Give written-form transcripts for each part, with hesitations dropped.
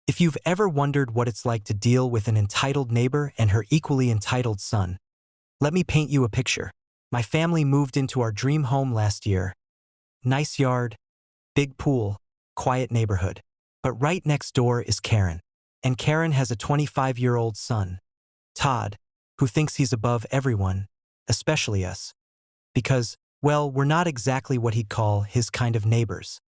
If you've ever wondered what it's like to deal with an entitled neighbor and her equally entitled son, let me paint you a picture. My family moved into our dream home last year. Nice yard, big pool, quiet neighborhood. But right next door is Karen. And Karen has a 25-year-old son, Todd, who thinks he's above everyone, especially us. Because, well, we're not exactly what he'd call his kind of neighbors.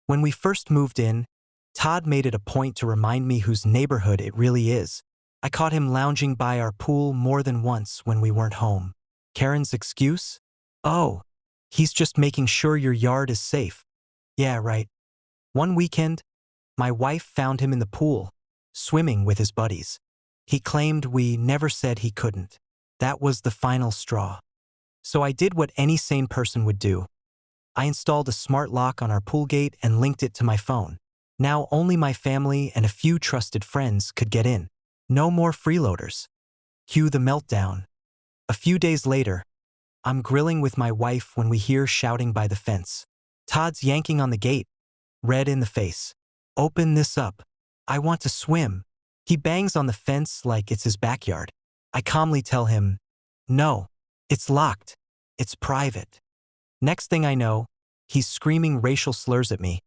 When we first moved in, Todd made it a point to remind me whose neighborhood it really is. I caught him lounging by our pool more than once when we weren't home. Karen's excuse? Oh, he's just making sure your yard is safe. Yeah, right. One weekend, my wife found him in the pool, swimming with his buddies. He claimed we never said he couldn't. That was the final straw. So I did what any sane person would do. I installed a smart lock on our pool gate and linked it to my phone. Now only my family and a few trusted friends could get in. No more freeloaders. Cue the meltdown. A few days later, I'm grilling with my wife when we hear shouting by the fence. Todd's yanking on the gate, red in the face. Open this up. I want to swim. He bangs on the fence like it's his backyard. I calmly tell him, no, it's locked. It's private. Next thing I know, he's screaming racial slurs at me,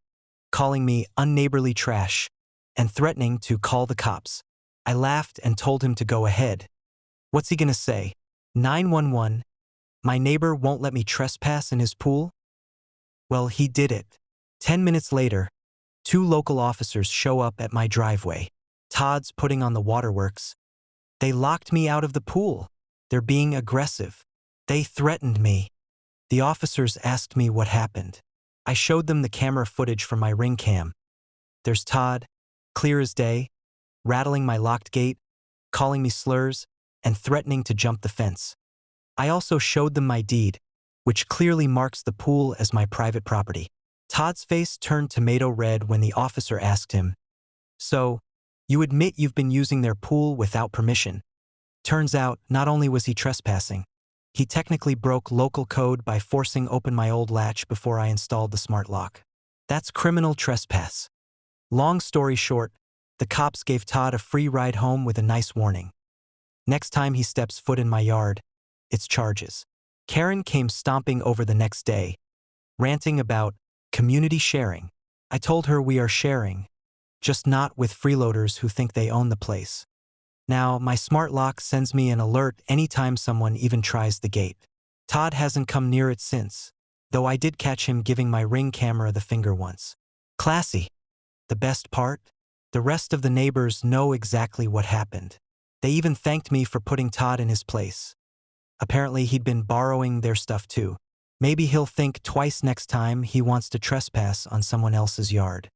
calling me unneighborly trash, and threatening to call the cops. I laughed and told him to go ahead. What's he gonna say? 911? My neighbor won't let me trespass in his pool? Well, he did it. 10 minutes later, 2 local officers show up at my driveway. Todd's putting on the waterworks. They locked me out of the pool. They're being aggressive. They threatened me. The officers asked me what happened. I showed them the camera footage from my Ring cam. There's Todd, clear as day, rattling my locked gate, calling me slurs, and threatening to jump the fence. I also showed them my deed, which clearly marks the pool as my private property. Todd's face turned tomato red when the officer asked him, "So, you admit you've been using their pool without permission?" Turns out, not only was he trespassing, he technically broke local code by forcing open my old latch before I installed the smart lock. That's criminal trespass. Long story short, the cops gave Todd a free ride home with a nice warning. Next time he steps foot in my yard, it's charges. Karen came stomping over the next day, ranting about community sharing. I told her we are sharing, just not with freeloaders who think they own the place. Now, my smart lock sends me an alert anytime someone even tries the gate. Todd hasn't come near it since, though I did catch him giving my Ring camera the finger once. Classy. The best part? The rest of the neighbors know exactly what happened. They even thanked me for putting Todd in his place. Apparently, he'd been borrowing their stuff too. Maybe he'll think twice next time he wants to trespass on someone else's yard.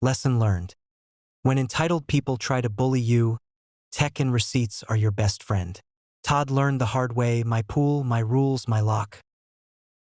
Lesson learned. When entitled people try to bully you, tech and receipts are your best friend. Todd learned the hard way: my pool, my rules, my lock.